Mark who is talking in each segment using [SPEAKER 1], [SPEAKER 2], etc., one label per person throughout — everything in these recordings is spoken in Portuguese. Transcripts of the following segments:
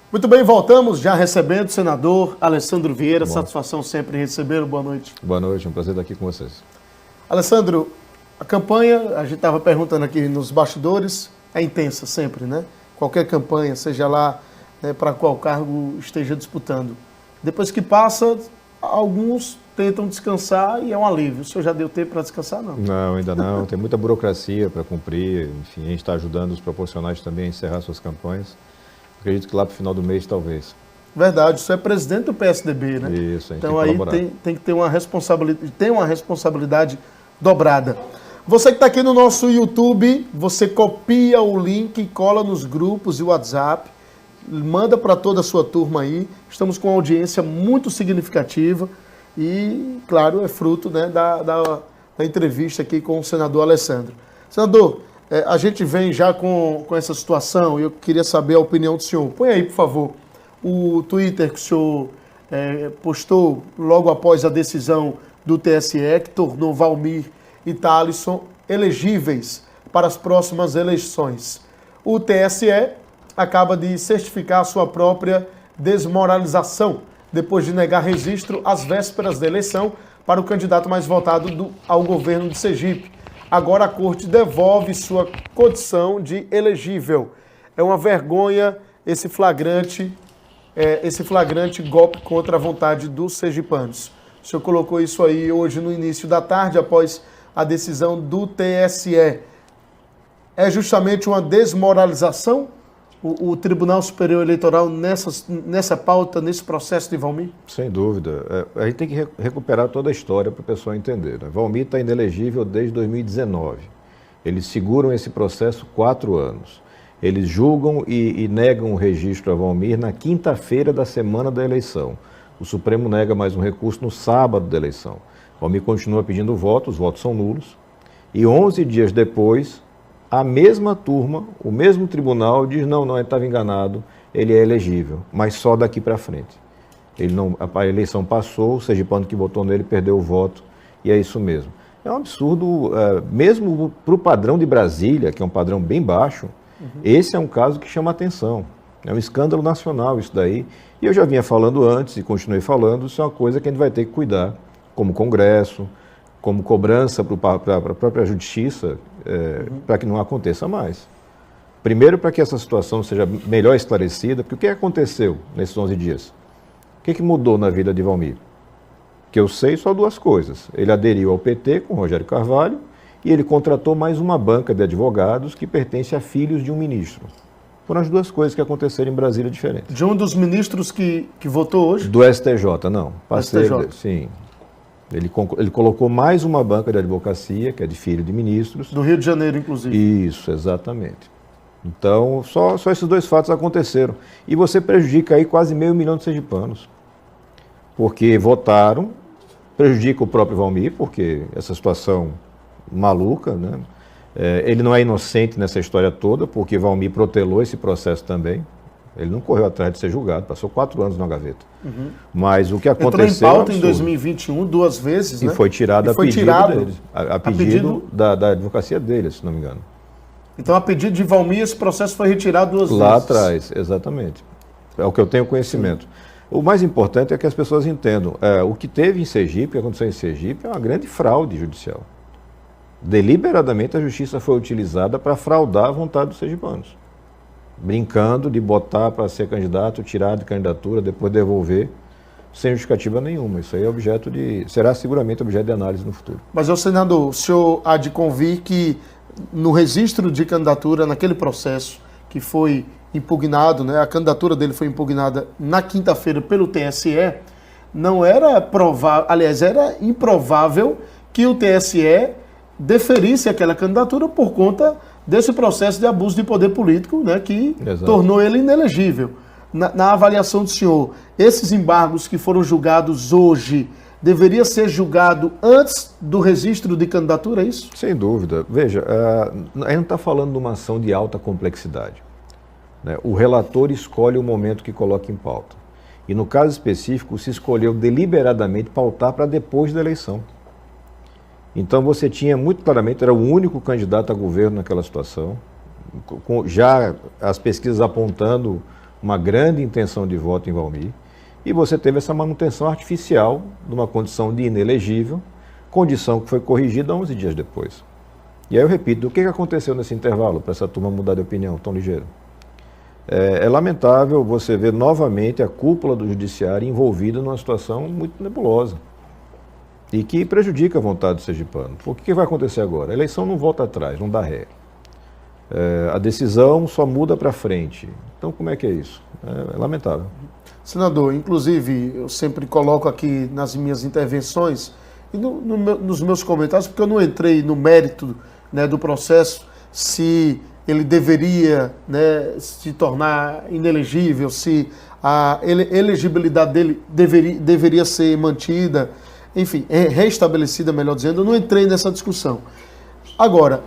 [SPEAKER 1] Muito bem, voltamos já recebendo o senador Alessandro Vieira.
[SPEAKER 2] Bom.
[SPEAKER 1] Satisfação sempre em recebê-lo. Boa noite.
[SPEAKER 2] Boa noite, é um prazer estar aqui com vocês.
[SPEAKER 1] Alessandro, a campanha, a gente estava perguntando aqui nos bastidores, é intensa sempre, né? Qualquer campanha, seja lá para qual cargo esteja disputando. Depois que passa, alguns tentam descansar e é um alívio. O senhor já deu tempo para descansar, não?
[SPEAKER 2] Não, ainda não. Tem muita burocracia para cumprir. Enfim, a gente está ajudando os proporcionais também a encerrar suas campanhas. Acredito que lá para o final do mês, talvez.
[SPEAKER 1] Verdade, o senhor é presidente do PSDB, né?
[SPEAKER 2] Isso, a gente
[SPEAKER 1] então
[SPEAKER 2] tem que
[SPEAKER 1] aí
[SPEAKER 2] colaborar.
[SPEAKER 1] tem que ter uma responsabilidade dobrada. Você que está aqui no nosso YouTube, você copia o link e cola nos grupos e WhatsApp, manda para toda a sua turma aí. Estamos com uma audiência muito significativa e, claro, é fruto, né, da entrevista aqui com o senador Alessandro. Senador, a gente vem já com essa situação e eu queria saber a opinião do senhor. Põe aí, por favor, o Twitter que o senhor postou logo após a decisão do TSE, que tornou Valmir e Thalisson elegíveis para as próximas eleições. O TSE acaba de certificar a sua própria desmoralização, depois de negar registro às vésperas da eleição para o candidato mais votado ao governo de Sergipe. Agora a corte devolve sua condição de elegível. É uma vergonha esse flagrante golpe contra a vontade dos sergipanos. O senhor colocou isso aí hoje no início da tarde, após a decisão do TSE. É justamente uma desmoralização o Tribunal Superior Eleitoral nessa pauta, nesse processo de Valmir?
[SPEAKER 2] Sem dúvida. A gente tem que recuperar toda a história para o pessoal entender, né? Valmir está inelegível desde 2019. Eles seguram esse processo 4 anos. Eles julgam e negam o registro a Valmir na quinta-feira da semana da eleição. O Supremo nega mais um recurso no sábado da eleição. Valmir continua pedindo voto, os votos são nulos. E 11 dias depois, a mesma turma, o mesmo tribunal diz, não, ele estava enganado, ele é elegível, mas só daqui para frente. A eleição passou, o sergipano que votou nele perdeu o voto, e é isso mesmo. É um absurdo, mesmo para o padrão de Brasília, que é um padrão bem baixo, esse é um caso que chama atenção. É um escândalo nacional isso daí. E eu já vinha falando antes e continuei falando, isso é uma coisa que a gente vai ter que cuidar, como Congresso, como cobrança para a própria Justiça, para que não aconteça mais. Primeiro, para que essa situação seja melhor esclarecida, porque o que aconteceu nesses 11 dias? O que mudou na vida de Valmir? Que eu sei só 2 coisas. Ele aderiu ao PT com Rogério Carvalho e ele contratou mais uma banca de advogados que pertence a filhos de um ministro. Foram as 2 coisas que aconteceram em Brasília diferentes.
[SPEAKER 1] De um dos ministros que votou hoje?
[SPEAKER 2] Do STJ, não.
[SPEAKER 1] STJ.
[SPEAKER 2] Sim. Ele colocou mais uma banca de advocacia, que é de filho de ministros.
[SPEAKER 1] Do Rio de Janeiro, inclusive.
[SPEAKER 2] Isso, exatamente. Então, só esses 2 fatos aconteceram. E você prejudica aí quase 500 mil de sergipanos. Porque votaram, prejudica o próprio Valmir, porque essa situação maluca, né? Ele não é inocente nessa história toda, porque Valmir protelou esse processo também. Ele não correu atrás de ser julgado, passou 4 anos na gaveta. Mas o que aconteceu...
[SPEAKER 1] Entrou em pauta em 2021 2 vezes, né?
[SPEAKER 2] E foi tirado deles. A pedido da advocacia dele, se não me engano.
[SPEAKER 1] Então, a pedido de Valmir, esse processo foi retirado 2 vezes.
[SPEAKER 2] Lá atrás, exatamente. É o que eu tenho conhecimento. Sim. O mais importante é que as pessoas entendam. O que teve em Sergipe, o que aconteceu em Sergipe, é uma grande fraude judicial. Deliberadamente a justiça foi utilizada para fraudar a vontade dos sergipanos. Brincando de botar para ser candidato, tirar de candidatura, depois devolver, sem justificativa nenhuma. Isso aí é será seguramente objeto de análise no futuro.
[SPEAKER 1] Mas, senador, o senhor há de convir que no registro de candidatura, naquele processo que foi impugnado, né, a candidatura dele foi impugnada na quinta-feira pelo TSE, não era provável, aliás, era improvável que o TSE deferisse aquela candidatura por conta desse processo de abuso de poder político, né, que tornou ele inelegível. Na avaliação do senhor, esses embargos que foram julgados hoje, deveria ser julgado antes do registro de candidatura, é isso?
[SPEAKER 2] Sem dúvida. Veja, a gente não está falando de uma ação de alta complexidade, né? O relator escolhe o momento que coloca em pauta. E no caso específico, se escolheu deliberadamente pautar para depois da eleição. Então você tinha muito claramente, era o único candidato a governo naquela situação, já as pesquisas apontando uma grande intenção de voto em Valmir, e você teve essa manutenção artificial de uma condição de inelegível, condição que foi corrigida 11 dias depois. E aí eu repito, o que aconteceu nesse intervalo para essa turma mudar de opinião tão ligeiro? É lamentável você ver novamente a cúpula do judiciário envolvida numa situação muito nebulosa e que prejudica a vontade do sergipano. O que vai acontecer agora? A eleição não volta atrás, não dá ré. A decisão só muda para frente. Então como é que é isso? É lamentável.
[SPEAKER 1] Senador, inclusive eu sempre coloco aqui nas minhas intervenções e nos meus comentários, porque eu não entrei no mérito, né, do processo, se ele deveria, né, se tornar inelegível, se a elegibilidade dele deveria ser mantida, enfim, restabelecida, melhor dizendo. Eu não entrei nessa discussão. Agora,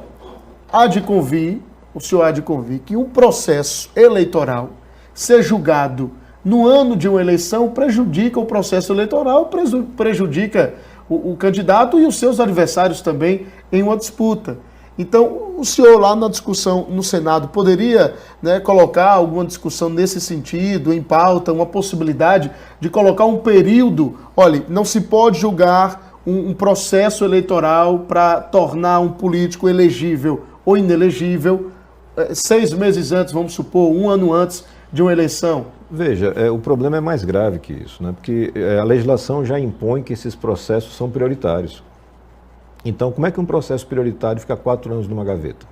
[SPEAKER 1] o senhor há de convir que um processo eleitoral ser julgado no ano de uma eleição prejudica o processo eleitoral, prejudica o candidato e os seus adversários também em uma disputa. Então, o senhor lá na discussão no Senado poderia, né, colocar alguma discussão nesse sentido, em pauta, uma possibilidade de colocar um período, olha, não se pode julgar um processo eleitoral para tornar um político elegível ou inelegível 6 meses antes, vamos supor, 1 ano antes de uma eleição?
[SPEAKER 2] Veja, o problema é mais grave que isso, né? Porque a legislação já impõe que esses processos são prioritários. Então, como é que um processo prioritário fica 4 anos numa gaveta?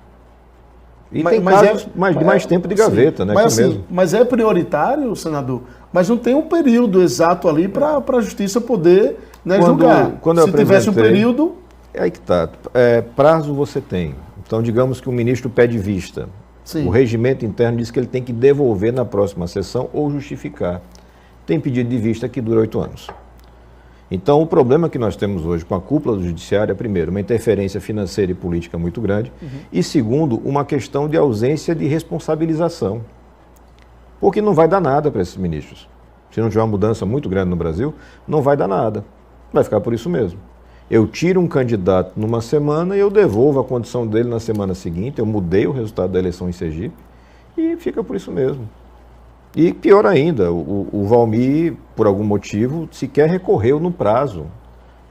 [SPEAKER 2] E tem casos de mais tempo de gaveta, né?
[SPEAKER 1] Mas, assim, mas é prioritário, senador, mas não tem um período exato ali para a justiça poder, né, julgar. Se tivesse um período...
[SPEAKER 2] É aí que está. Prazo você tem. Então, digamos que o ministro pede vista. Sim. O regimento interno diz que ele tem que devolver na próxima sessão ou justificar. Tem pedido de vista que dura 8 anos. Então, o problema que nós temos hoje com a cúpula do judiciário é, primeiro, uma interferência financeira e política muito grande, e, segundo, uma questão de ausência de responsabilização. Porque não vai dar nada para esses ministros. Se não tiver uma mudança muito grande no Brasil, não vai dar nada. Vai ficar por isso mesmo. Eu tiro um candidato numa semana e eu devolvo a condição dele na semana seguinte, eu mudei o resultado da eleição em Sergipe e fica por isso mesmo. E pior ainda, o Valmir, por algum motivo, sequer recorreu no prazo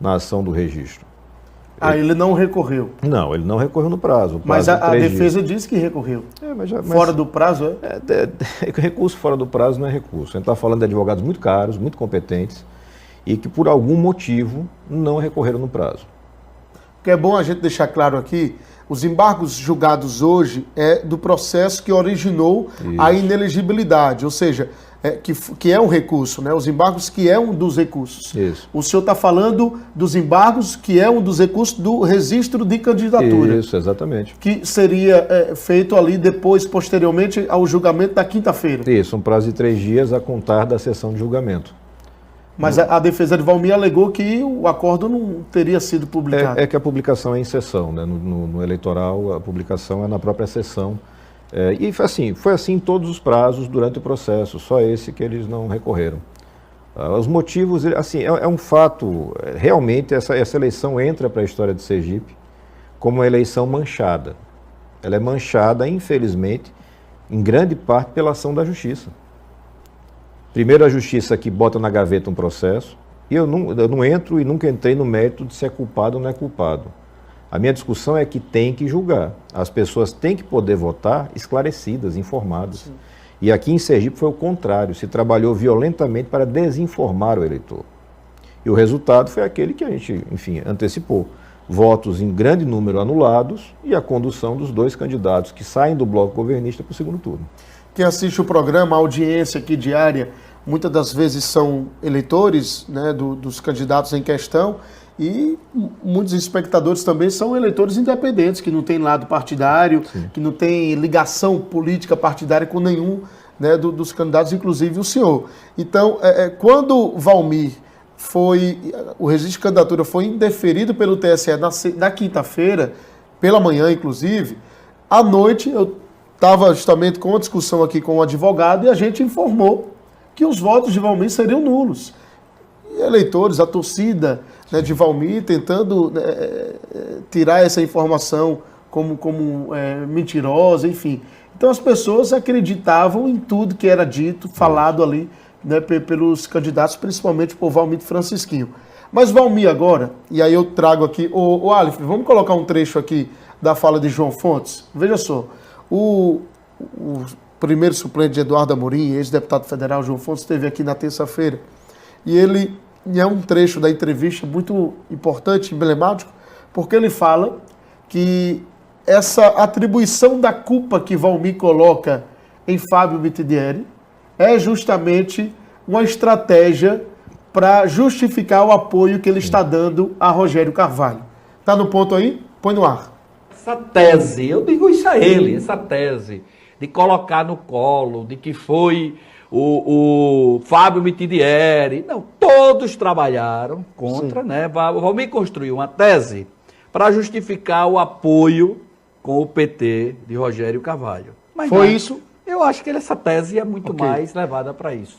[SPEAKER 2] na ação do registro.
[SPEAKER 1] Ele não recorreu?
[SPEAKER 2] Não, ele não recorreu no prazo.
[SPEAKER 1] Mas a defesa disse que recorreu. Fora do prazo,
[SPEAKER 2] recurso fora do prazo não é recurso. A gente está falando de advogados muito caros, muito competentes, e que por algum motivo não recorreram no prazo.
[SPEAKER 1] O que é bom a gente deixar claro aqui, os embargos julgados hoje é do processo que originou a inelegibilidade, ou seja, que é um recurso, né? Os embargos que é um dos recursos.
[SPEAKER 2] Isso.
[SPEAKER 1] O senhor está falando dos embargos que é um dos recursos do registro de candidatura.
[SPEAKER 2] Isso, exatamente.
[SPEAKER 1] Que seria feito ali depois, posteriormente, ao julgamento da quinta-feira.
[SPEAKER 2] Isso, um prazo de 3 dias a contar da sessão de julgamento.
[SPEAKER 1] Mas a defesa de Valmir alegou que o acordo não teria sido publicado.
[SPEAKER 2] É que a publicação é em sessão, né? No eleitoral, a publicação é na própria sessão. E foi assim em todos os prazos durante o processo, só esse que eles não recorreram. Os motivos, assim, é um fato, realmente essa eleição entra para a história de Sergipe como uma eleição manchada. Ela é manchada, infelizmente, em grande parte pela ação da Justiça. Primeiro a Justiça que bota na gaveta um processo, e eu não entro e nunca entrei no mérito de se é culpado ou não é culpado. A minha discussão é que tem que julgar. As pessoas têm que poder votar esclarecidas, informadas. Sim. E aqui em Sergipe foi o contrário, se trabalhou violentamente para desinformar o eleitor. E o resultado foi aquele que a gente, enfim, antecipou. Votos em grande número anulados e a condução dos 2 candidatos que saem do bloco governista para o segundo turno.
[SPEAKER 1] Quem assiste o programa, a audiência aqui diária, muitas das vezes são eleitores, né, dos candidatos em questão, e muitos espectadores também são eleitores independentes, que não têm lado partidário, sim, que não têm ligação política partidária com nenhum, né, dos candidatos, inclusive o senhor. Então, quando Valmir o registro de candidatura foi indeferido pelo TSE na quinta-feira, pela manhã inclusive, à noite eu estava justamente com uma discussão aqui com o advogado e a gente informou que os votos de Valmir seriam nulos. E eleitores, a torcida, né, de Valmir tentando tirar essa informação como mentirosa, enfim. Então as pessoas acreditavam em tudo que era dito, falado ali, né, pelos candidatos, principalmente por Valmir Francisquinho. Mas Valmir agora, e aí eu trago aqui, o Aleph, vamos colocar um trecho aqui da fala de João Fontes? Veja só, o primeiro suplente de Eduardo Amorim, ex-deputado federal João Fontes, esteve aqui na terça-feira, e é um trecho da entrevista muito importante, emblemático, porque ele fala que essa atribuição da culpa que Valmir coloca em Fábio Mitidieri é justamente uma estratégia para justificar o apoio que ele está dando a Rogério Carvalho. Tá no ponto aí? Põe no ar.
[SPEAKER 3] Essa tese, eu digo isso a ele, essa tese de colocar no colo, de que foi o Fábio Mitidieri, não, todos trabalharam contra, né? O Valmir construiu uma tese para justificar o apoio com o PT de Rogério Carvalho. Mas
[SPEAKER 1] foi isso?
[SPEAKER 3] Eu acho que essa tese é muito mais levada para isso.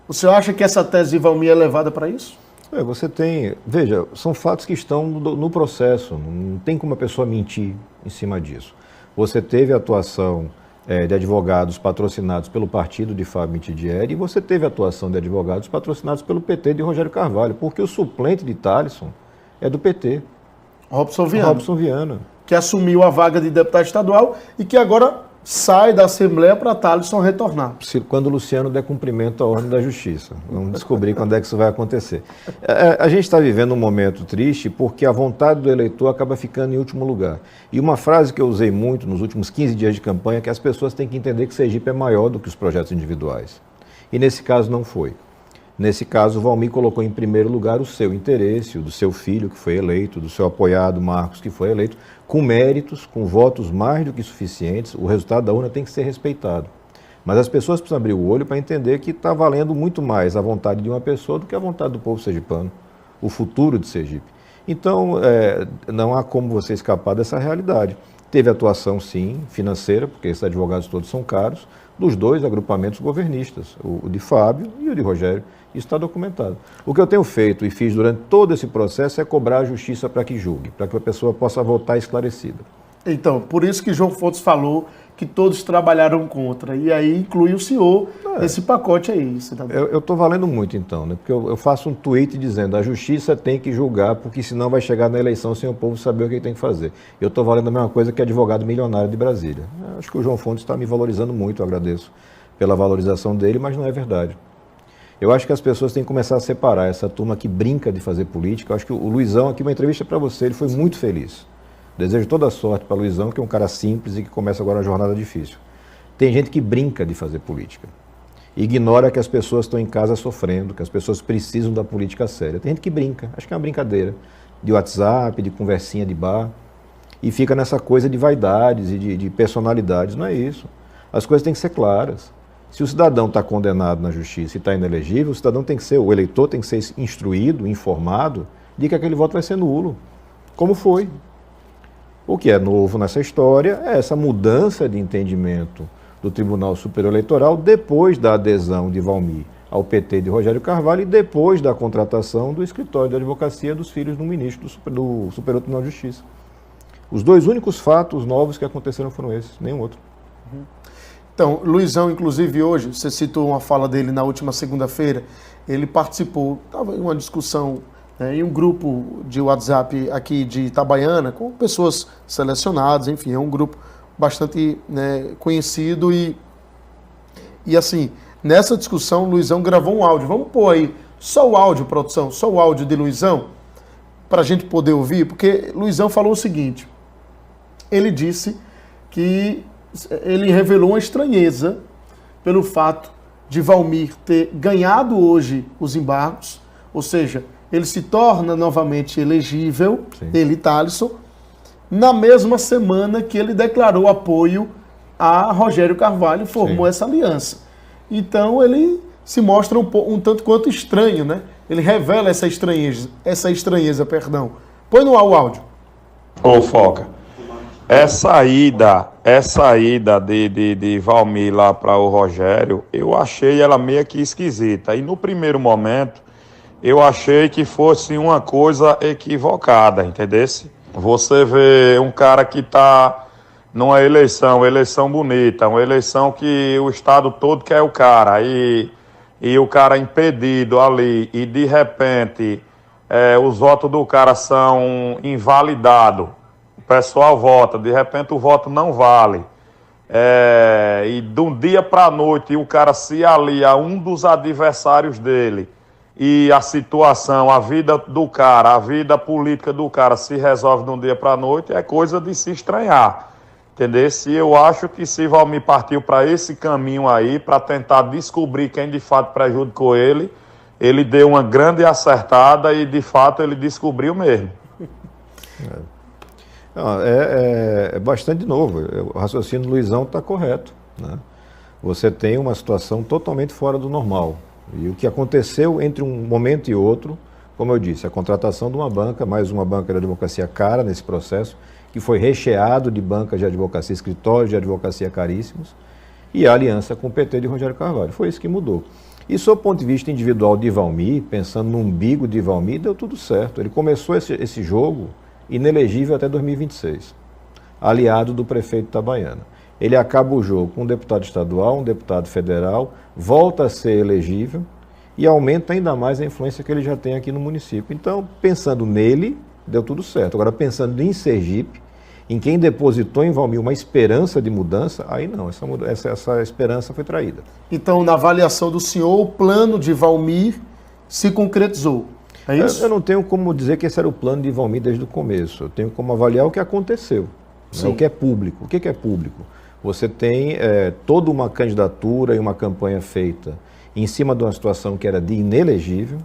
[SPEAKER 1] O senhor acha que essa tese de Valmir é levada para isso?
[SPEAKER 2] Você tem... Veja, são fatos que estão no processo. Não tem como a pessoa mentir em cima disso. Você teve a atuação de advogados patrocinados pelo partido de Fábio Mitidieri e você teve a atuação de advogados patrocinados pelo PT de Rogério Carvalho, porque o suplente de Thalisson é do PT.
[SPEAKER 1] Robson Viana. Que assumiu a vaga de deputado estadual e que agora sai da Assembleia para Thalisson retornar.
[SPEAKER 2] Quando o Luciano der cumprimento à ordem da Justiça. Vamos descobrir quando é que isso vai acontecer. A gente está vivendo um momento triste porque a vontade do eleitor acaba ficando em último lugar. E uma frase que eu usei muito nos últimos 15 dias de campanha é que as pessoas têm que entender que Sergipe é maior do que os projetos individuais. E nesse caso não foi. Nesse caso, o Valmir colocou em primeiro lugar o seu interesse, o do seu filho, que foi eleito, do seu apoiado Marcos, que foi eleito, com méritos, com votos mais do que suficientes. O resultado da urna tem que ser respeitado. Mas as pessoas precisam abrir o olho para entender que está valendo muito mais a vontade de uma pessoa do que a vontade do povo sergipano, o futuro de Sergipe. Então, não há como você escapar dessa realidade. Teve atuação, sim, financeira, porque esses advogados todos são caros, dos dois agrupamentos governistas, o de Fábio e o de Rogério. Isso está documentado. O que eu tenho feito e fiz durante todo esse processo é cobrar a justiça para que julgue, para que a pessoa possa voltar esclarecida.
[SPEAKER 1] Então, por isso que João Fontes falou que todos trabalharam contra. E aí inclui o senhor nesse pacote aí, cidadão.
[SPEAKER 2] Eu estou valendo muito então, né? Porque eu faço um tweet dizendo a justiça tem que julgar, porque senão vai chegar na eleição sem o povo saber o que tem que fazer. Eu estou valendo a mesma coisa que advogado milionário de Brasília. Acho que o João Fontes está me valorizando muito, eu agradeço pela valorização dele, mas não é verdade. Eu acho que as pessoas têm que começar a separar essa turma que brinca de fazer política. Eu acho que o Luizão, aqui uma entrevista para você, ele foi muito feliz. Desejo toda a sorte para o Luizão, que é um cara simples e que começa agora uma jornada difícil. Tem gente que brinca de fazer política. Ignora que as pessoas estão em casa sofrendo, que as pessoas precisam da política séria. Tem gente que brinca, acho que é uma brincadeira, de WhatsApp, de conversinha de bar, e fica nessa coisa de vaidades e de personalidades. Não é isso. As coisas têm que ser claras. Se o cidadão está condenado na justiça e está inelegível, o eleitor tem que ser instruído, informado, de que aquele voto vai ser nulo, como foi. O que é novo nessa história é essa mudança de entendimento do Tribunal Superior Eleitoral depois da adesão de Valmir ao PT de Rogério Carvalho e depois da contratação do escritório de advocacia dos filhos do ministro do Superior Tribunal de Justiça. Os dois únicos fatos novos que aconteceram foram esses, nenhum outro.
[SPEAKER 1] Então, Luizão, inclusive hoje, você citou uma fala dele na última segunda-feira, ele participou, estava em uma discussão em um grupo de WhatsApp aqui de Itabaiana, com pessoas selecionadas, enfim, é um grupo bastante conhecido e assim, nessa discussão, Luizão gravou um áudio. Vamos pôr aí só o áudio, produção, só o áudio de Luizão, para a gente poder ouvir, porque Luizão falou o seguinte, ele disse que ele revelou uma estranheza pelo fato de Valmir ter ganhado hoje os embargos, ou seja, ele se torna novamente elegível, ele, Thalisson, na mesma semana que ele declarou apoio a Rogério Carvalho, formou essa aliança. Então ele se mostra um tanto quanto estranho, né? Ele revela essa estranheza, perdão. Põe no ar o áudio.
[SPEAKER 4] Ô, Foca, essa ida de Valmir lá para o Rogério, eu achei ela meio que esquisita. E no primeiro momento, eu achei que fosse uma coisa equivocada, entendesse? Você vê um cara que está numa eleição bonita, uma eleição que o estado todo quer o cara, e o cara impedido ali, e de repente os votos do cara são invalidados, o pessoal vota, de repente o voto não vale, e de um dia para a noite o cara se alia a um dos adversários dele, e a situação, a vida do cara, a vida política do cara se resolve de um dia para a noite, é coisa de se estranhar. Entendeu? Se eu acho que se Valmir partiu para esse caminho aí, para tentar descobrir quem de fato prejudicou ele deu uma grande acertada e de fato ele descobriu mesmo.
[SPEAKER 2] É bastante novo. O raciocínio do Luizão está correto, né? Você tem uma situação totalmente fora do normal. E o que aconteceu entre um momento e outro, como eu disse, a contratação de uma banca, mais uma banca de advocacia cara nesse processo, que foi recheado de bancas de advocacia, escritórios de advocacia caríssimos, e a aliança com o PT de Rogério Carvalho. Foi isso que mudou. E, sob o ponto de vista individual de Valmir, pensando no umbigo de Valmir, deu tudo certo. Ele começou esse jogo inelegível até 2026, aliado do prefeito Itabaiana. Ele acaba o jogo com um deputado estadual, um deputado federal, volta a ser elegível e aumenta ainda mais a influência que ele já tem aqui no município. Então, pensando nele, deu tudo certo. Agora, pensando em Sergipe, em quem depositou em Valmir uma esperança de mudança, aí não, essa esperança foi traída.
[SPEAKER 1] Então, na avaliação do senhor, o plano de Valmir se concretizou, é isso?
[SPEAKER 2] Eu não tenho como dizer que esse era o plano de Valmir desde o começo. Eu tenho como avaliar o que aconteceu, né? O que é público. O que é público? Você tem toda uma candidatura e uma campanha feita em cima de uma situação que era de inelegível,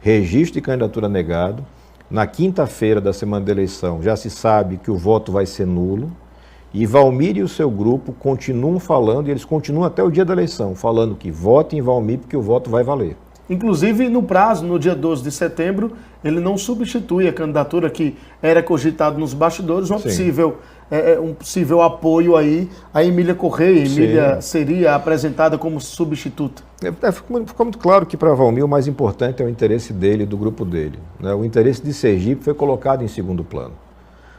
[SPEAKER 2] registro de candidatura negado. Na quinta-feira da semana da eleição já se sabe que o voto vai ser nulo, e Valmir e o seu grupo continuam falando, e eles continuam até o dia da eleição, falando que votem em Valmir porque o voto vai valer.
[SPEAKER 1] Inclusive, no prazo, no dia 12 de setembro, ele não substitui a candidatura que era cogitada nos bastidores, um possível apoio aí a Emília Correia. Emília seria apresentada como substituta.
[SPEAKER 2] Ficou muito claro que para Valmir o mais importante é o interesse dele e do grupo dele, né? O interesse de Sergipe foi colocado em segundo plano.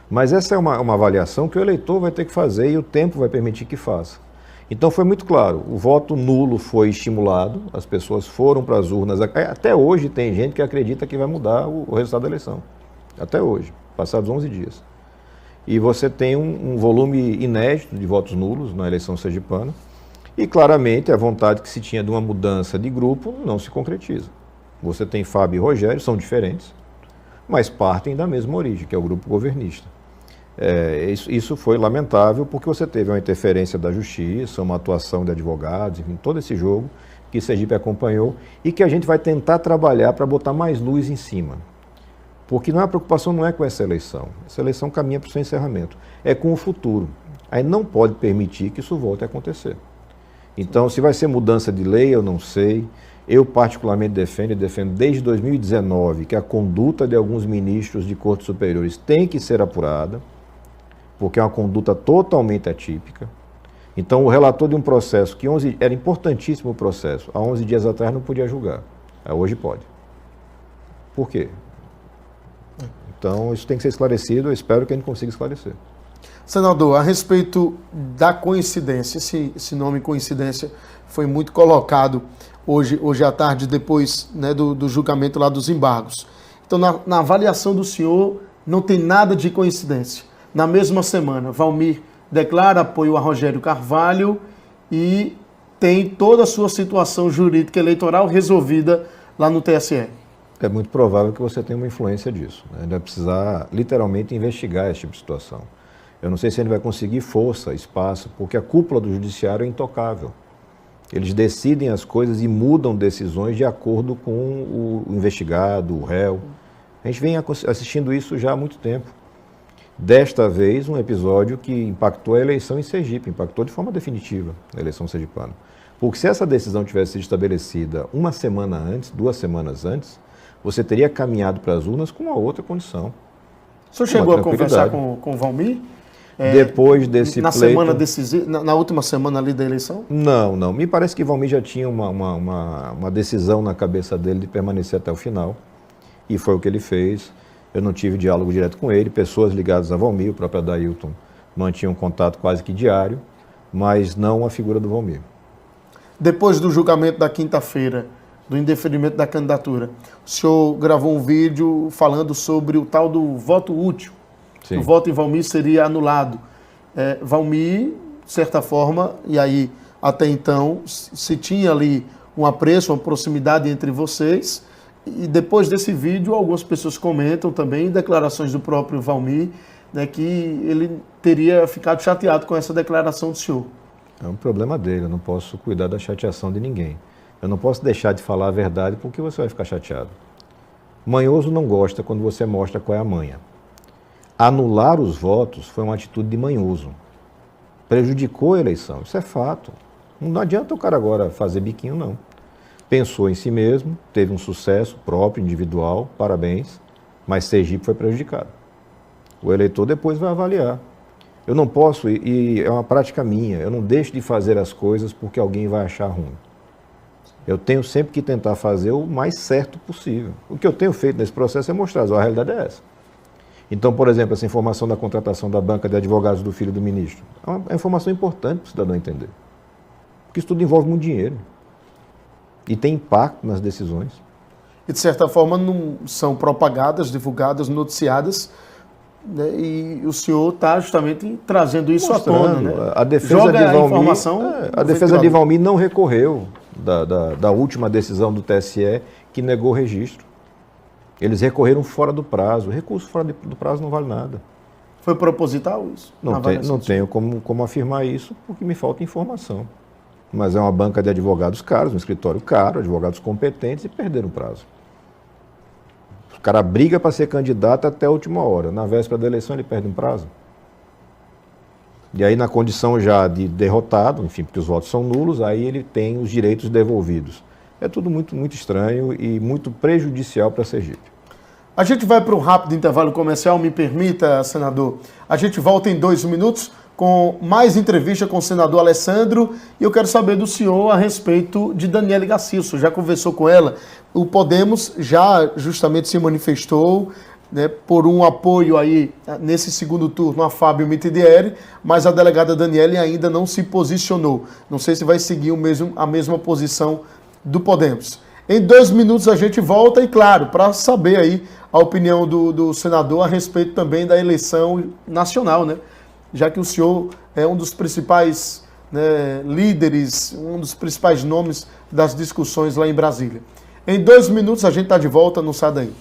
[SPEAKER 2] Mas essa é uma avaliação que o eleitor vai ter que fazer e o tempo vai permitir que faça. Então foi muito claro, o voto nulo foi estimulado, as pessoas foram para as urnas. Até hoje tem gente que acredita que vai mudar o resultado da eleição. Até hoje, passados 11 dias. E você tem um volume inédito de votos nulos na eleição sergipana. E claramente a vontade que se tinha de uma mudança de grupo não se concretiza. Você tem Fábio e Rogério, são diferentes, mas partem da mesma origem, que é o grupo governista. Isso foi lamentável porque você teve uma interferência da justiça, uma atuação de advogados, enfim, todo esse jogo que Sergipe acompanhou e que a gente vai tentar trabalhar para botar mais luz em cima. Porque a preocupação não é com essa eleição caminha para o seu encerramento, é com o futuro. Aí não pode permitir que isso volte a acontecer. Então, se vai ser mudança de lei, eu não sei. Eu particularmente defendo desde 2019 que a conduta de alguns ministros de cortes superiores tem que ser apurada, porque é uma conduta totalmente atípica. Então, o relator de um processo que era importantíssimo o processo, há 11 dias atrás não podia julgar, hoje pode. Por quê? Então, isso tem que ser esclarecido, eu espero que a gente consiga esclarecer.
[SPEAKER 1] Senador, a respeito da coincidência, esse nome coincidência foi muito colocado hoje à tarde, depois, né, do julgamento lá dos embargos. Então, na avaliação do senhor, não tem nada de coincidência. Na mesma semana, Valmir declara apoio a Rogério Carvalho e tem toda a sua situação jurídica eleitoral resolvida lá no TSE.
[SPEAKER 2] É muito provável que você tenha uma influência disso, né? Ele vai precisar literalmente investigar esse tipo de situação. Eu não sei se ele vai conseguir força, espaço, porque a cúpula do judiciário é intocável. Eles decidem as coisas e mudam decisões de acordo com o investigado, o réu. A gente vem assistindo isso já há muito tempo. Desta vez, um episódio que impactou a eleição em Sergipe, impactou de forma definitiva a eleição sergipana. Porque se essa decisão tivesse sido estabelecida uma semana antes, 2 semanas antes, você teria caminhado para as urnas com uma outra condição.
[SPEAKER 1] O senhor chegou a conversar com o Valmir?
[SPEAKER 2] Depois desse pleito...
[SPEAKER 1] semana decisiva, na última semana ali da eleição?
[SPEAKER 2] Não. Me parece que Valmir já tinha uma decisão na cabeça dele de permanecer até o final. E foi o que ele fez. Eu não tive diálogo direto com ele. Pessoas ligadas a Valmir, o próprio Adailton, mantinha um contato quase que diário, mas não a figura do Valmir.
[SPEAKER 1] Depois do julgamento da quinta-feira, do indeferimento da candidatura, o senhor gravou um vídeo falando sobre o tal do voto útil.
[SPEAKER 2] Sim.
[SPEAKER 1] O voto em Valmir seria anulado. Valmir, de certa forma, e aí até então se tinha ali um apreço, uma proximidade entre vocês, e depois desse vídeo algumas pessoas comentam também, em declarações do próprio Valmir, né, que ele teria ficado chateado com essa declaração do senhor.
[SPEAKER 2] É um problema dele, eu não posso cuidar da chateação de ninguém. Eu não posso deixar de falar a verdade porque você vai ficar chateado. Manhoso não gosta quando você mostra qual é a manha. Anular os votos foi uma atitude de manhoso. Prejudicou a eleição, isso é fato. Não adianta o cara agora fazer biquinho, não. Pensou em si mesmo, teve um sucesso próprio, individual, parabéns, mas Sergipe foi prejudicado. O eleitor depois vai avaliar. Eu não posso, e é uma prática minha, eu não deixo de fazer as coisas porque alguém vai achar ruim. Eu tenho sempre que tentar fazer o mais certo possível. O que eu tenho feito nesse processo é mostrar, a realidade é essa. Então, por exemplo, essa informação da contratação da banca de advogados do filho do ministro, é uma informação importante para o cidadão entender. Porque isso tudo envolve muito dinheiro. E tem impacto nas decisões.
[SPEAKER 1] E de certa forma não são propagadas, divulgadas, noticiadas, né, e o senhor está justamente trazendo isso à tona, né?
[SPEAKER 2] A defesa
[SPEAKER 1] Joga
[SPEAKER 2] de
[SPEAKER 1] a
[SPEAKER 2] Valmir,
[SPEAKER 1] informação.
[SPEAKER 2] a defesa de Valmir não recorreu da última decisão do TSE que negou o registro. Eles recorreram fora do prazo. Recurso fora do prazo não vale nada.
[SPEAKER 1] Foi proposital isso?
[SPEAKER 2] Não tenho como afirmar isso porque me falta informação. Mas é uma banca de advogados caros, um escritório caro, advogados competentes e perderam o prazo. O cara briga para ser candidato até a última hora. Na véspera da eleição ele perde um prazo. E aí na condição já de derrotado, enfim, porque os votos são nulos, aí ele tem os direitos devolvidos. É tudo muito, muito estranho e muito prejudicial para Sergipe.
[SPEAKER 1] A gente vai para um rápido intervalo comercial, me permita, senador. A gente volta em 2 minutos com mais entrevista com o senador Alessandro e eu quero saber do senhor a respeito de Daniele Garcia. O senhor já conversou com ela? O Podemos já justamente se manifestou, né, por um apoio aí nesse segundo turno a Fábio Mitidieri, mas a delegada Daniele ainda não se posicionou. Não sei se vai seguir a mesma posição do Podemos. Em 2 minutos a gente volta e, claro, para saber aí a opinião do senador a respeito também da eleição nacional, né? Já que o senhor é um dos principais, né, líderes, um dos principais nomes das discussões lá em Brasília. Em 2 minutos a gente está de volta, não sai daí.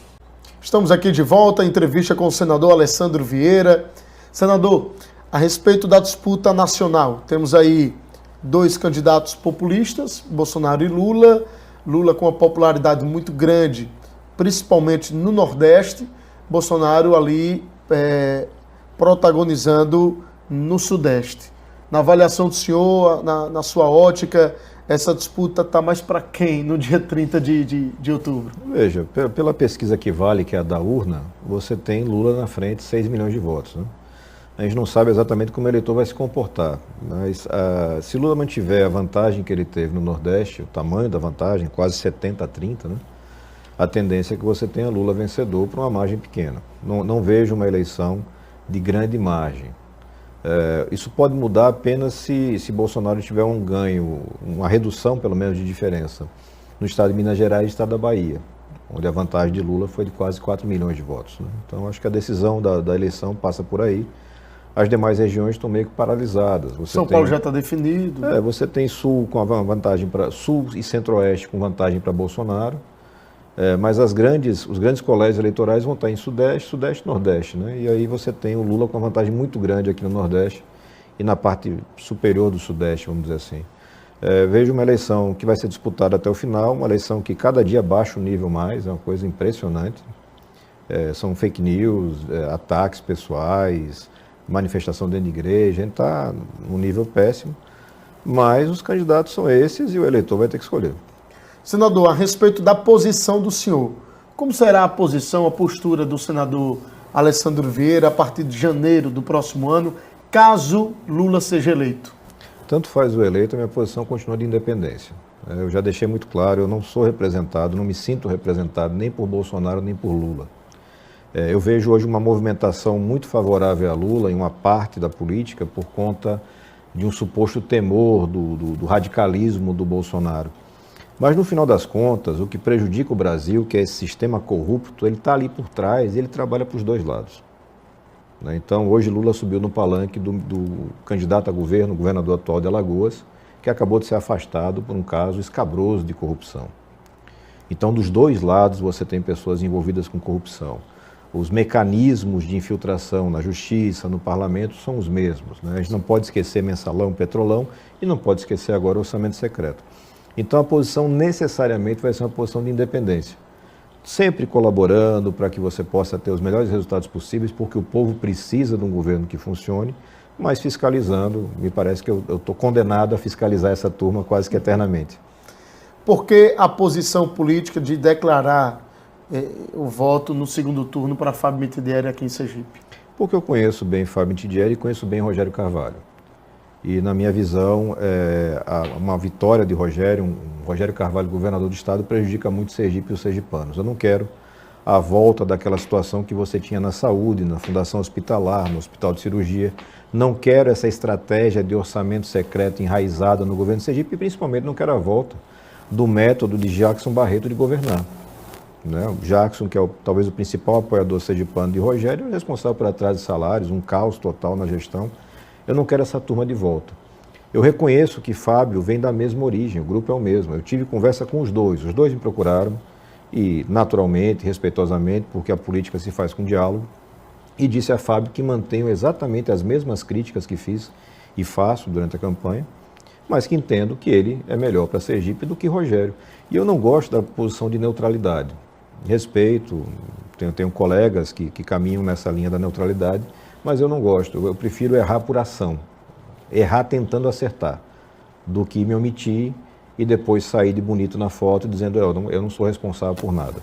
[SPEAKER 1] Estamos aqui de volta, entrevista com o senador Alessandro Vieira. Senador, a respeito da disputa nacional, temos aí 2 candidatos populistas, Bolsonaro e Lula. Lula com uma popularidade muito grande, principalmente no Nordeste. Bolsonaro ali protagonizando no Sudeste. Na avaliação do senhor, na sua ótica, essa disputa está mais para quem no dia 30 de outubro?
[SPEAKER 2] Veja, pela pesquisa que vale, que é a da urna, você tem Lula na frente, 6 milhões de votos, né? A gente não sabe exatamente como o eleitor vai se comportar, mas se Lula mantiver a vantagem que ele teve no Nordeste, o tamanho da vantagem, quase 70-30, né? A tendência é que você tenha Lula vencedor por uma margem pequena. Não vejo uma eleição de grande margem. Isso pode mudar apenas se Bolsonaro tiver um ganho, uma redução pelo menos de diferença no estado de Minas Gerais e no estado da Bahia, onde a vantagem de Lula foi de quase 4 milhões de votos, né? Então acho que a decisão da eleição passa por aí. As demais regiões estão meio que paralisadas.
[SPEAKER 1] São Paulo já está definido.
[SPEAKER 2] Você tem Sul com a vantagem para Sul e Centro-Oeste com vantagem para Bolsonaro. Mas os grandes colégios eleitorais vão estar em Sudeste, Sudeste e Nordeste, né? E aí você tem o Lula com uma vantagem muito grande aqui no Nordeste e na parte superior do Sudeste, vamos dizer assim. Vejo uma eleição que vai ser disputada até o final, uma eleição que cada dia baixa o nível mais, é uma coisa impressionante. São fake news, ataques pessoais, manifestação dentro de igreja, a gente está num nível péssimo, mas os candidatos são esses e o eleitor vai ter que escolher.
[SPEAKER 1] Senador, a respeito da posição do senhor, como será a posição, a postura do senador Alessandro Vieira a partir de janeiro do próximo ano, caso Lula seja eleito?
[SPEAKER 2] Tanto faz o eleito, a minha posição continua de independência. Eu já deixei muito claro, eu não sou representado, não me sinto representado nem por Bolsonaro nem por Lula. Eu vejo hoje uma movimentação muito favorável a Lula em uma parte da política por conta de um suposto temor do radicalismo do Bolsonaro. Mas no final das contas, o que prejudica o Brasil, que é esse sistema corrupto, ele está ali por trás e ele trabalha para os dois lados. Então hoje Lula subiu no palanque do candidato a governo, o governador atual de Alagoas, que acabou de ser afastado por um caso escabroso de corrupção. Então dos dois lados você tem pessoas envolvidas com corrupção. Os mecanismos de infiltração na justiça, no parlamento, são os mesmos. A gente não pode esquecer mensalão, petrolão e não pode esquecer agora o orçamento secreto. Então a posição necessariamente vai ser uma posição de independência. Sempre colaborando para que você possa ter os melhores resultados possíveis, porque o povo precisa de um governo que funcione, mas fiscalizando, me parece que eu estou condenado a fiscalizar essa turma quase que eternamente.
[SPEAKER 1] Por que a posição política de declarar o voto no segundo turno para Fábio Mitidieri aqui em Sergipe?
[SPEAKER 2] Porque eu conheço bem Fábio Mitidieri e conheço bem Rogério Carvalho. E na minha visão, uma vitória de Rogério, Rogério Carvalho, governador do estado, prejudica muito Sergipe e os sergipanos. Eu não quero a volta daquela situação que você tinha na saúde, na fundação hospitalar, no hospital de cirurgia. Não quero essa estratégia de orçamento secreto enraizada no governo de Sergipe e principalmente não quero a volta do método de Jackson Barreto de governar. O Jackson, que é talvez o principal apoiador sergipano de Rogério, é responsável por atraso de salários, um caos total na gestão. Eu não quero essa turma de volta. Eu reconheço que Fábio vem da mesma origem, o grupo é o mesmo. Eu tive conversa com os dois me procuraram, e naturalmente, respeitosamente, porque a política se faz com diálogo, e disse a Fábio que mantenho exatamente as mesmas críticas que fiz e faço durante a campanha, mas que entendo que ele é melhor para Sergipe do que Rogério. E eu não gosto da posição de neutralidade. Respeito, tenho colegas que caminham nessa linha da neutralidade, mas eu não gosto. Eu prefiro errar por ação, errar tentando acertar, do que me omitir e depois sair de bonito na foto dizendo eu não sou responsável por nada.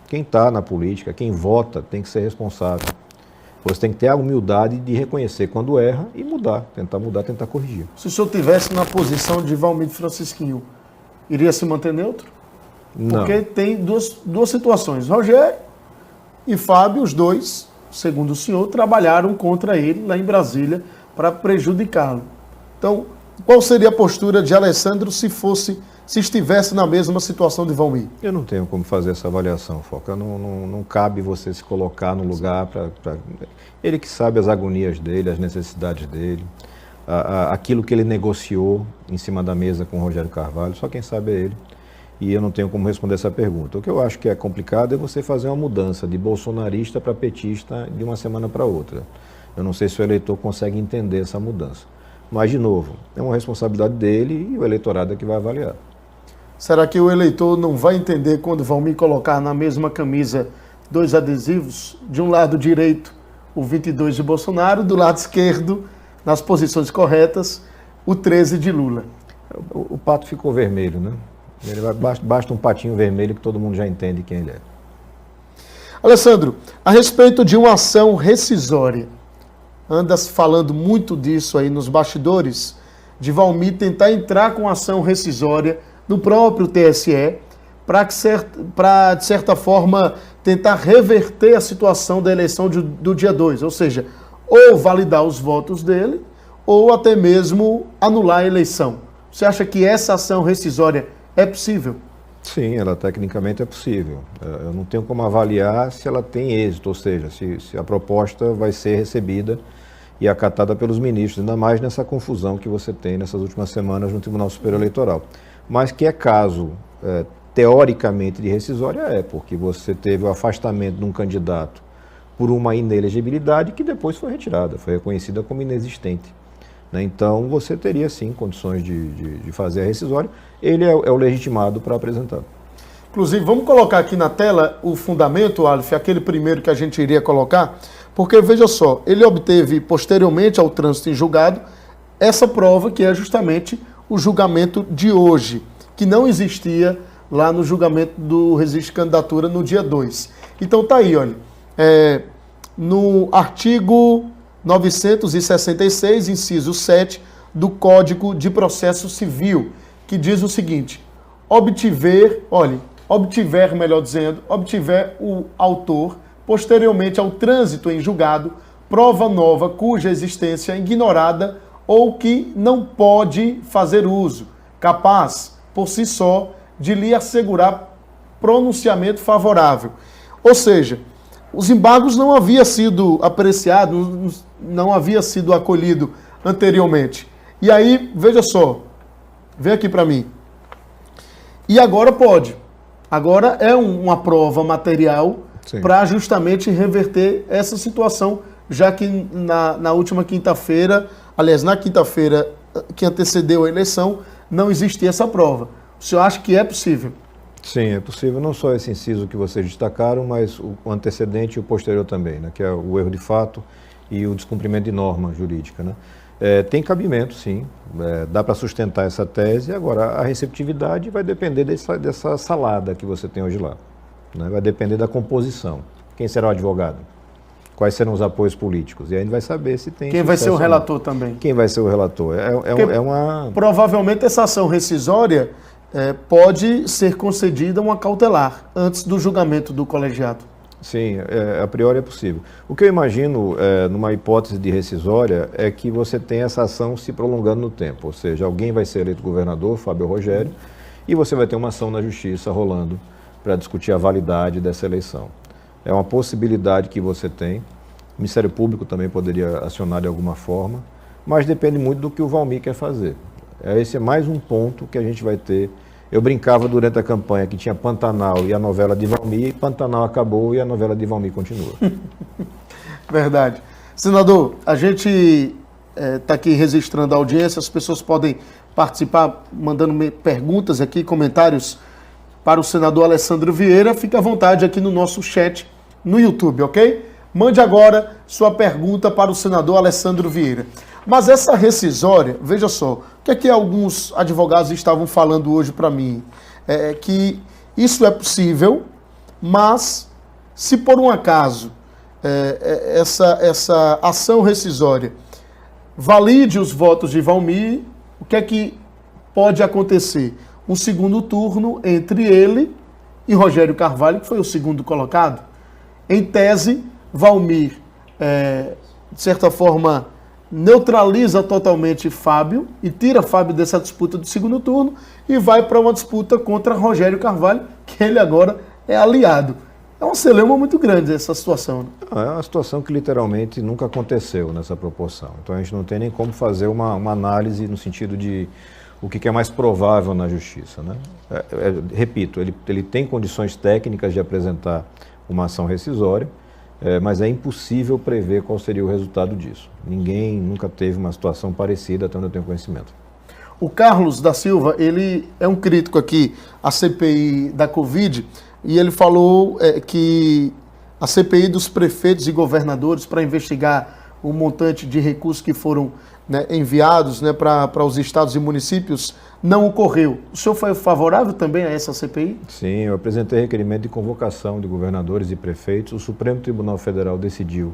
[SPEAKER 2] Quem está na política, quem vota, tem que ser responsável. Você tem que ter a humildade de reconhecer quando erra e mudar, tentar corrigir.
[SPEAKER 1] Se o senhor estivesse na posição de Valmir Francisquinho, iria se manter neutro?
[SPEAKER 2] Não.
[SPEAKER 1] Porque tem duas situações. Rogério e Fábio, os dois, segundo o senhor, trabalharam contra ele lá em Brasília para prejudicá-lo. Então, qual seria a postura de Alessandro se estivesse na mesma situação de Valmir? Eu
[SPEAKER 2] não tenho como fazer essa avaliação, Foca. Não cabe você se colocar no lugar para... Ele que sabe as agonias dele, as necessidades dele, aquilo que ele negociou em cima da mesa com o Rogério Carvalho, só quem sabe é ele. E eu não tenho como responder essa pergunta. O que eu acho que é complicado é você fazer uma mudança de bolsonarista para petista de uma semana para outra. Eu não sei se o eleitor consegue entender essa mudança. Mas, de novo, é uma responsabilidade dele e o eleitorado é que vai avaliar.
[SPEAKER 1] Será que o eleitor não vai entender quando Valmir colocar na mesma camisa dois adesivos? De um lado direito, o 22 de Bolsonaro, do lado esquerdo, nas posições corretas, o 13 de Lula.
[SPEAKER 2] O pato ficou vermelho, né? Basta um patinho vermelho que todo mundo já entende quem ele é.
[SPEAKER 1] Alessandro, a respeito de uma ação rescisória, anda-se falando muito disso aí nos bastidores, de Valmir tentar entrar com ação rescisória no próprio TSE, para, de certa forma, tentar reverter a situação da eleição do dia 2, ou seja, ou validar os votos dele, ou até mesmo anular a eleição. Você acha que essa ação rescisória é possível?
[SPEAKER 2] Sim, ela tecnicamente é possível. Eu não tenho como avaliar se ela tem êxito, ou seja, se a proposta vai ser recebida e acatada pelos ministros, ainda mais nessa confusão que você tem nessas últimas semanas no Tribunal Superior Eleitoral. Mas que é caso, teoricamente, de rescisória, porque você teve o afastamento de um candidato por uma inelegibilidade que depois foi retirada, foi reconhecida como inexistente. Então, você teria, sim, condições de fazer a rescisória. Ele é o legitimado para apresentar.
[SPEAKER 1] Inclusive, vamos colocar aqui na tela o fundamento, Aleph, aquele primeiro que a gente iria colocar, porque, veja só, ele obteve, posteriormente ao trânsito em julgado, essa prova que é justamente o julgamento de hoje, que não existia lá no julgamento do registro de candidatura no dia 2. Então, tá aí, olha, no artigo 966, inciso 7, do Código de Processo Civil, que diz o seguinte: obtiver o autor posteriormente ao trânsito em julgado, prova nova cuja existência é ignorada ou que não pode fazer uso, capaz, por si só, de lhe assegurar pronunciamento favorável. Ou seja, os embargos não haviam sido apreciados, não havia sido acolhido anteriormente. E aí, veja só, vem aqui para mim. E agora pode. Agora é uma prova material para justamente reverter essa situação, já que na última quinta-feira, aliás, na quinta-feira que antecedeu a eleição, não existia essa prova. O senhor acha que é possível? Sim, é possível. Não só esse inciso que vocês destacaram, mas o antecedente e o posterior também, né? Que é o erro de fato e o descumprimento de norma jurídica, né? Tem cabimento, sim, dá para sustentar essa tese. Agora, a receptividade vai depender dessa salada que você tem hoje lá, né? Vai depender da composição. Quem será o advogado? Quais serão os apoios políticos? E aí a gente vai saber se tem... Quem vai ser o relator também?
[SPEAKER 2] Quem vai ser o relator?
[SPEAKER 1] Provavelmente essa ação rescisória pode ser concedida uma cautelar antes do julgamento do colegiado.
[SPEAKER 2] Sim, a priori é possível. O que eu imagino, numa hipótese de rescisória, é que você tem essa ação se prolongando no tempo. Ou seja, alguém vai ser eleito governador, Fábio Rogério, e você vai ter uma ação na justiça rolando para discutir a validade dessa eleição. É uma possibilidade que você tem. O Ministério Público também poderia acionar de alguma forma, mas depende muito do que o Valmir quer fazer. Esse é mais um ponto que a gente vai ter. Eu brincava durante a campanha que tinha Pantanal e a novela de Valmir, Pantanal acabou e a novela de Valmir continua.
[SPEAKER 1] Verdade. Senador, a gente está aqui registrando a audiência, as pessoas podem participar mandando perguntas aqui, comentários para o senador Alessandro Vieira. Fique à vontade aqui no nosso chat no YouTube, ok? Mande agora sua pergunta para o senador Alessandro Vieira. Mas essa rescisória, veja só, o que é que alguns advogados estavam falando hoje para mim? Que isso é possível, mas se por um acaso essa ação rescisória valide os votos de Valmir, o que é que pode acontecer? Um segundo turno entre ele e Rogério Carvalho, que foi o segundo colocado. Em tese, Valmir, de certa forma, neutraliza totalmente Fábio e tira Fábio dessa disputa do segundo turno e vai para uma disputa contra Rogério Carvalho, que ele agora é aliado. É uma celeuma muito grande essa situação. Né?
[SPEAKER 2] É uma situação que literalmente nunca aconteceu nessa proporção. Então a gente não tem nem como fazer uma análise no sentido de o que é mais provável na justiça. Né? Repito, ele tem condições técnicas de apresentar uma ação rescisória, mas é impossível prever qual seria o resultado disso. Ninguém nunca teve uma situação parecida, até onde eu tenho conhecimento.
[SPEAKER 1] O Carlos da Silva, ele é um crítico aqui à CPI da Covid, e ele falou que a CPI dos prefeitos e governadores para investigar o montante de recursos que foram enviados para os estados e municípios não ocorreu. O senhor foi favorável também a essa CPI?
[SPEAKER 2] Sim, eu apresentei requerimento de convocação de governadores e prefeitos. O Supremo Tribunal Federal decidiu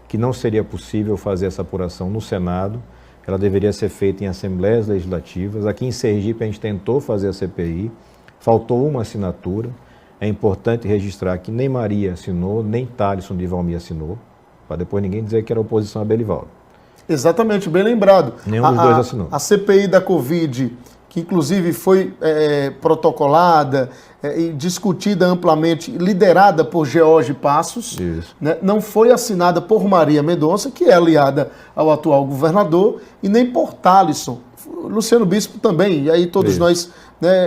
[SPEAKER 2] que não seria possível fazer essa apuração no Senado, ela deveria ser feita em assembleias legislativas. Aqui em Sergipe a gente tentou fazer a CPI, faltou uma assinatura. É importante registrar que nem Maria assinou, nem Thalisson de Valmir assinou, para depois ninguém dizer que era oposição a Belivaldo.
[SPEAKER 1] Exatamente, bem lembrado.
[SPEAKER 2] Nenhum dos dois assinou.
[SPEAKER 1] A CPI da Covid, que inclusive foi protocolada e discutida amplamente, liderada por George Passos, não foi assinada por Maria Mendonça, que é aliada ao atual governador, e nem por Thalisson. Luciano Bispo também, e aí todos nós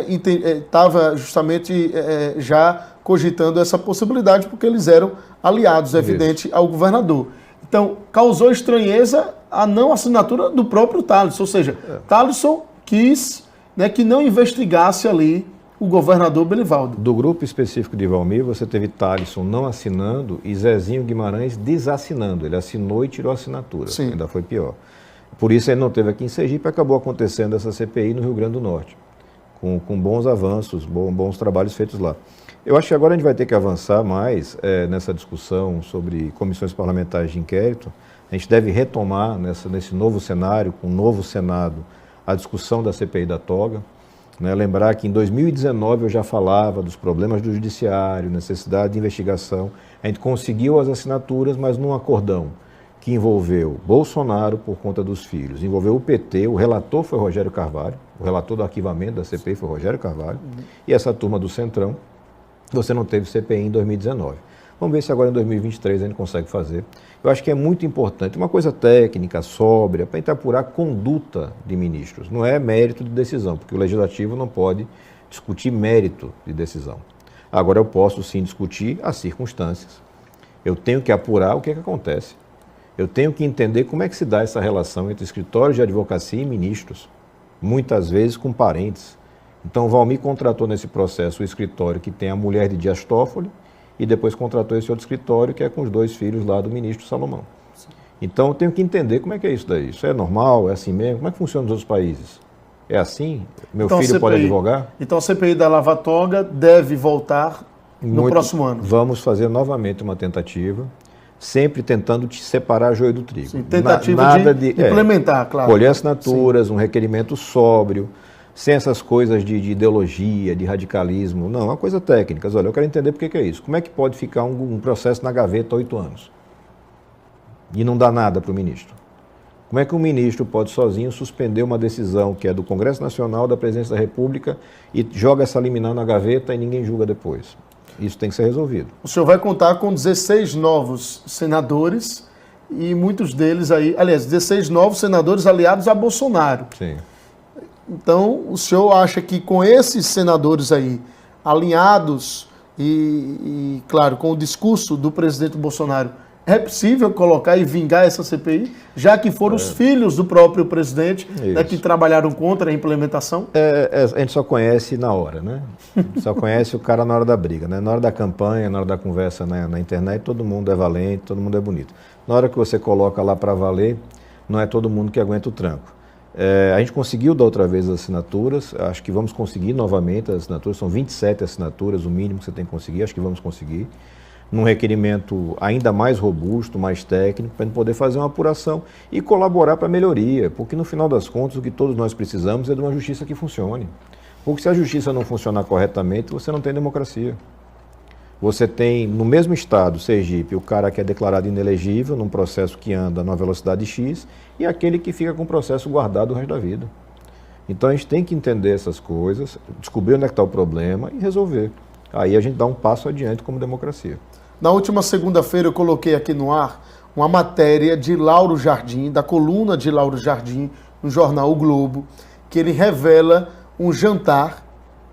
[SPEAKER 1] estava justamente já cogitando essa possibilidade, porque eles eram aliados, evidente, ao governador. Então, causou estranheza a não assinatura do próprio Thalisson, ou seja, Thalisson quis que não investigasse ali o governador Belivaldo.
[SPEAKER 2] Do grupo específico de Valmir, você teve Thalisson não assinando e Zezinho Guimarães desassinando. Ele assinou e tirou a assinatura, ainda foi pior. Por isso ele não teve aqui em Sergipe, acabou acontecendo essa CPI no Rio Grande do Norte, com bons avanços, bons trabalhos feitos lá. Eu acho que agora a gente vai ter que avançar mais nessa discussão sobre comissões parlamentares de inquérito. A gente deve retomar nesse novo cenário, com um novo Senado, a discussão da CPI da toga. Né? Lembrar que em 2019 eu já falava dos problemas do judiciário, necessidade de investigação. A gente conseguiu as assinaturas, mas num acordão que envolveu Bolsonaro por conta dos filhos, envolveu o PT, o relator foi Rogério Carvalho, o relator do arquivamento da CPI foi Rogério Carvalho, e essa turma do Centrão, você não teve CPI em 2019. Vamos ver se agora em 2023 a gente consegue fazer. Eu acho que é muito importante, uma coisa técnica, sóbria, para a gente apurar a conduta de ministros. Não é mérito de decisão, porque o Legislativo não pode discutir mérito de decisão. Agora eu posso sim discutir as circunstâncias. Eu tenho que apurar o que é que acontece. Eu tenho que entender como é que se dá essa relação entre escritórios de advocacia e ministros, muitas vezes com parentes. Então, o Valmir contratou nesse processo o escritório que tem a mulher de Dias Toffoli e depois contratou esse outro escritório que é com os 2 filhos lá do ministro Salomão. Então, eu tenho que entender como é que é isso daí. Isso é normal? É assim mesmo? Como é que funciona nos outros países? É assim? Meu
[SPEAKER 1] Então,
[SPEAKER 2] filho pode advogar?
[SPEAKER 1] Então, a CPI da Lava Toga deve voltar no próximo ano.
[SPEAKER 2] Vamos fazer novamente uma tentativa, sempre tentando te separar joio do trigo.
[SPEAKER 1] Sim, tentativa de implementar, claro.
[SPEAKER 2] Colher assinaturas, um requerimento sóbrio, sem essas coisas de ideologia, de radicalismo. Não, é uma coisa técnica. Olha, eu quero entender por que é isso. Como é que pode ficar um processo na gaveta há 8 anos e não dá nada para o ministro? Como é que um ministro pode sozinho suspender uma decisão que é do Congresso Nacional, da Presidência da República e joga essa liminar na gaveta e ninguém julga depois? Isso tem que ser resolvido.
[SPEAKER 1] O senhor vai contar com 16 novos senadores e muitos deles aí, aliás, 16 novos senadores aliados a Bolsonaro.
[SPEAKER 2] Sim.
[SPEAKER 1] Então, o senhor acha que com esses senadores aí, alinhados e claro, com o discurso do presidente Bolsonaro, é possível colocar e vingar essa CPI, já que foram os filhos do próprio presidente, né, que trabalharam contra a implementação?
[SPEAKER 2] A gente só conhece na hora, né? Só conhece o cara na hora da briga, né? Na hora da campanha, na hora da conversa na internet, todo mundo é valente, todo mundo é bonito. Na hora que você coloca lá para valer, não é todo mundo que aguenta o tranco. A gente conseguiu da outra vez as assinaturas, acho que vamos conseguir novamente as assinaturas, são 27 assinaturas, o mínimo que você tem que conseguir, acho que vamos conseguir, num requerimento ainda mais robusto, mais técnico, para a gente poder fazer uma apuração e colaborar para a melhoria, porque no final das contas o que todos nós precisamos é de uma justiça que funcione. Porque se a justiça não funcionar corretamente, você não tem democracia. Você tem, no mesmo estado, Sergipe, o cara que é declarado inelegível num processo que anda numa velocidade X e aquele que fica com o processo guardado o resto da vida. Então a gente tem que entender essas coisas, descobrir onde é que está o problema e resolver. Aí a gente dá um passo adiante como democracia.
[SPEAKER 1] Na última segunda-feira eu coloquei aqui no ar uma matéria de Lauro Jardim, da coluna de Lauro Jardim, no jornal O Globo, que ele revela um jantar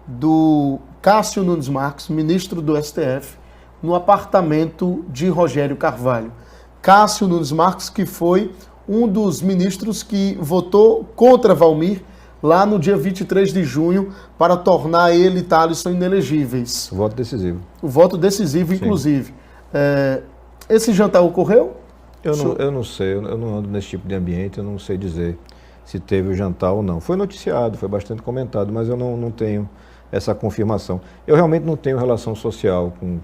[SPEAKER 1] do Cássio Nunes Marques, ministro do STF, no apartamento de Rogério Carvalho. Cássio Nunes Marques, que foi um dos ministros que votou contra Valmir lá no dia 23 de junho para tornar ele e Thalisson inelegíveis.
[SPEAKER 2] O voto decisivo.
[SPEAKER 1] O voto decisivo, inclusive. Esse jantar ocorreu?
[SPEAKER 2] Eu não sei, eu não ando nesse tipo de ambiente, eu não sei dizer se teve o jantar ou não. Foi noticiado, foi bastante comentado, mas eu não tenho essa confirmação. Eu realmente não tenho relação social com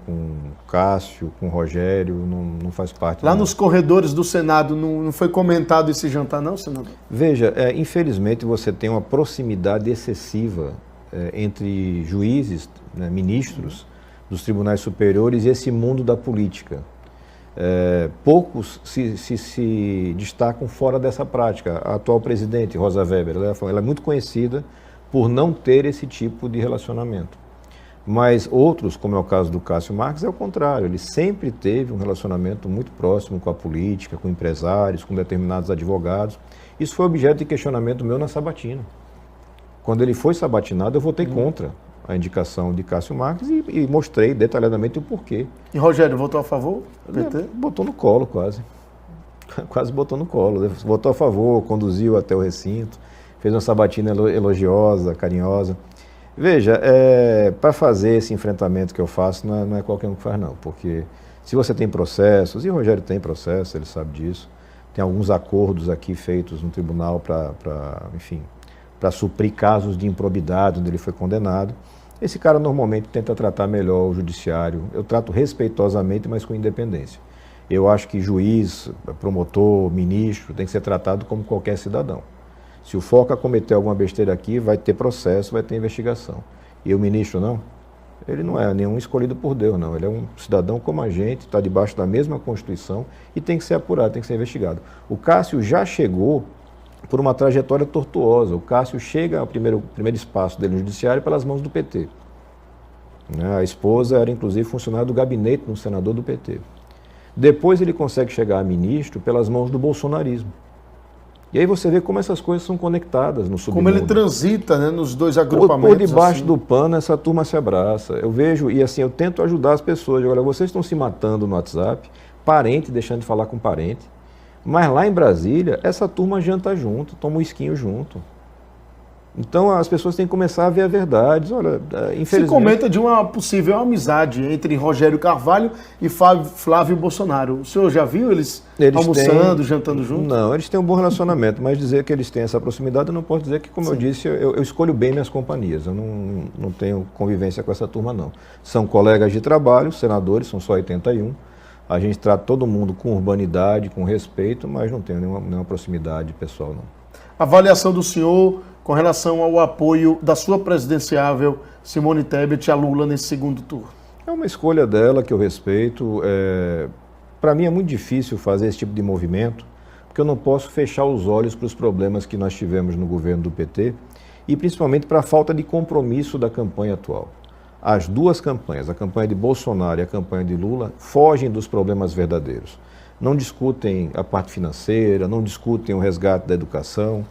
[SPEAKER 2] Cássio, com Rogério, não faz parte.
[SPEAKER 1] Lá nos corredores do Senado não foi comentado esse jantar não, senador?
[SPEAKER 2] Veja, infelizmente você tem uma proximidade excessiva entre juízes, né, ministros dos tribunais superiores e esse mundo da política. Poucos se destacam fora dessa prática. A atual presidente, Rosa Weber, ela é muito conhecida por não ter esse tipo de relacionamento. Mas outros, como é o caso do Cássio Marques, é o contrário. Ele sempre teve um relacionamento muito próximo com a política, com empresários, com determinados advogados. Isso foi objeto de questionamento meu na sabatina. Quando ele foi sabatinado, eu votei contra a indicação de Cássio Marques e mostrei detalhadamente o porquê.
[SPEAKER 1] E Rogério votou a favor? PT?
[SPEAKER 2] Botou no colo quase. Quase botou no colo. Votou a favor, conduziu até o recinto. Fez uma sabatina elogiosa, carinhosa. Veja, para fazer esse enfrentamento que eu faço, não é qualquer um que faz não, porque se você tem processos, e o Rogério tem processo, ele sabe disso, tem alguns acordos aqui feitos no tribunal para suprir casos de improbidade onde ele foi condenado, esse cara normalmente tenta tratar melhor o judiciário. Eu trato respeitosamente, mas com independência. Eu acho que juiz, promotor, ministro, tem que ser tratado como qualquer cidadão. Se o Foca cometer alguma besteira aqui, vai ter processo, vai ter investigação. E o ministro não? Ele não é nenhum escolhido por Deus, não. Ele é um cidadão como a gente, está debaixo da mesma Constituição e tem que ser apurado, tem que ser investigado. O Cássio já chegou por uma trajetória tortuosa. O Cássio chega ao primeiro espaço dele no judiciário pelas mãos do PT. A esposa era, inclusive, funcionária do gabinete do senador do PT. Depois ele consegue chegar a ministro pelas mãos do bolsonarismo. E aí você vê como essas coisas são conectadas no submundo.
[SPEAKER 1] Como ele transita, né, nos dois agrupamentos.
[SPEAKER 2] Por debaixo
[SPEAKER 1] assim.
[SPEAKER 2] do pano, essa turma se abraça. Eu vejo, e assim, eu tento ajudar as pessoas. Olha, vocês estão se matando no WhatsApp, parente deixando de falar com parente. Mas lá em Brasília, essa turma janta junto, toma um esquinho junto. Então as pessoas têm que começar a ver a verdade. Olha, infelizmente...
[SPEAKER 1] Se comenta de uma possível amizade entre Rogério Carvalho e Flávio Bolsonaro. O senhor já viu eles almoçando, jantando juntos?
[SPEAKER 2] Não, eles têm um bom relacionamento, mas dizer que eles têm essa proximidade, eu não posso dizer que, como eu disse, eu escolho bem minhas companhias. Eu não tenho convivência com essa turma, não. São colegas de trabalho, senadores, são só 81. A gente trata todo mundo com urbanidade, com respeito, mas não tenho nenhuma proximidade pessoal, não.
[SPEAKER 1] Avaliação do senhor com relação ao apoio da sua presidenciável Simone Tebet a Lula nesse segundo turno?
[SPEAKER 2] É uma escolha dela que eu respeito. Para mim é muito difícil fazer esse tipo de movimento, porque eu não posso fechar os olhos para os problemas que nós tivemos no governo do PT e principalmente para a falta de compromisso da campanha atual. As duas campanhas, a campanha de Bolsonaro e a campanha de Lula, fogem dos problemas verdadeiros. Não discutem a parte financeira, não discutem o resgate da educação.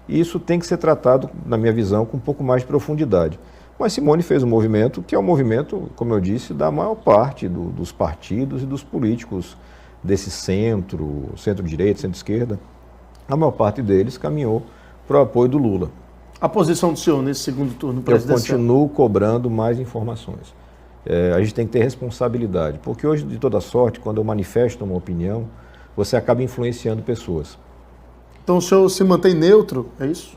[SPEAKER 2] E isso tem que ser tratado, na minha visão, com um pouco mais de profundidade. Mas Simone fez um movimento que é um movimento, como eu disse, da maior parte dos partidos e dos políticos desse centro-direita, centro-esquerda. A maior parte deles caminhou para o apoio do Lula.
[SPEAKER 1] A posição do senhor nesse segundo turno presidencial?
[SPEAKER 2] Eu continuo cobrando mais informações. A gente tem que ter responsabilidade, porque hoje, de toda sorte, quando eu manifesto uma opinião, você acaba influenciando pessoas.
[SPEAKER 1] Então o senhor se mantém neutro, é isso?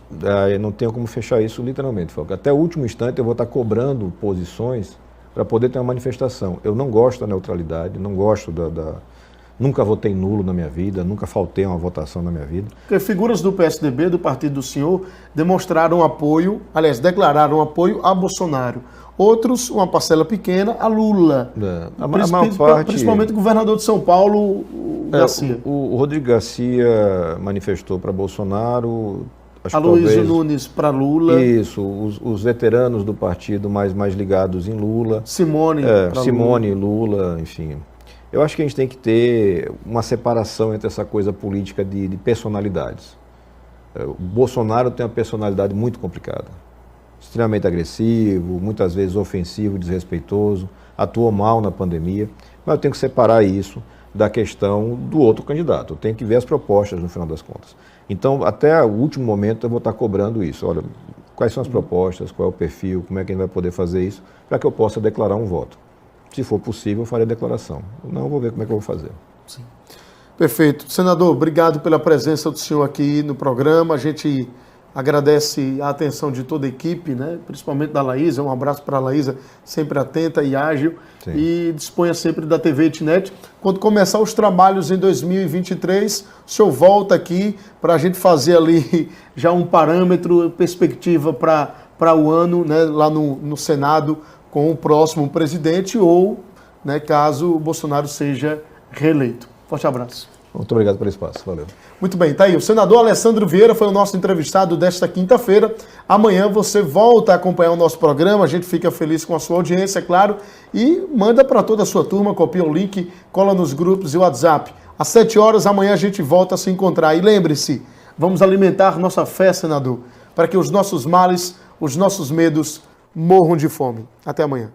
[SPEAKER 2] Eu não tenho como fechar isso literalmente, Foca. Até o último instante eu vou estar cobrando posições para poder ter uma manifestação. Eu não gosto da neutralidade, não gosto Nunca votei nulo na minha vida, nunca faltei a uma votação na minha vida.
[SPEAKER 1] Porque figuras do PSDB, do partido do senhor, demonstraram apoio, aliás, declararam apoio a Bolsonaro. Outros, uma parcela pequena, a Lula.
[SPEAKER 2] A maior parte...
[SPEAKER 1] Principalmente o governador de São Paulo, Garcia.
[SPEAKER 2] O Rodrigo Garcia manifestou para Bolsonaro...
[SPEAKER 1] Aloysio Nunes para Lula.
[SPEAKER 2] Isso, os veteranos do partido mais ligados em Lula.
[SPEAKER 1] Simone
[SPEAKER 2] e Lula, enfim. Eu acho que a gente tem que ter uma separação entre essa coisa política de personalidades. O Bolsonaro tem uma personalidade muito complicada. Extremamente agressivo, muitas vezes ofensivo, desrespeitoso, atuou mal na pandemia. Mas eu tenho que separar isso da questão do outro candidato. Eu tenho que ver as propostas no final das contas. Então, até o último momento, eu vou estar cobrando isso. Olha, quais são as propostas, qual é o perfil, como é que a gente vai poder fazer isso, para que eu possa declarar um voto. Se for possível, eu farei a declaração. Não, eu vou ver como é que eu vou fazer.
[SPEAKER 1] Sim. Perfeito. Senador, obrigado pela presença do senhor aqui no programa. A gente agradece a atenção de toda a equipe, né? Principalmente da Laísa. Um abraço para a Laísa, sempre atenta e ágil. Sim. E disponha sempre da TV Itnet. Quando começar os trabalhos em 2023, o senhor volta aqui para a gente fazer ali já um parâmetro, perspectiva para o ano, né? Lá no Senado, com o próximo presidente ou, né, caso o Bolsonaro seja reeleito. Forte abraço.
[SPEAKER 2] Muito obrigado pelo espaço. Valeu.
[SPEAKER 1] Muito bem, tá aí. O senador Alessandro Vieira foi o nosso entrevistado desta quinta-feira. Amanhã você volta a acompanhar o nosso programa. A gente fica feliz com a sua audiência, é claro. E manda para toda a sua turma, copia o link, cola nos grupos e WhatsApp. Às 7 horas, amanhã a gente volta a se encontrar. E lembre-se, vamos alimentar nossa fé, senador, para que os nossos males, os nossos medos morram de fome. Até amanhã.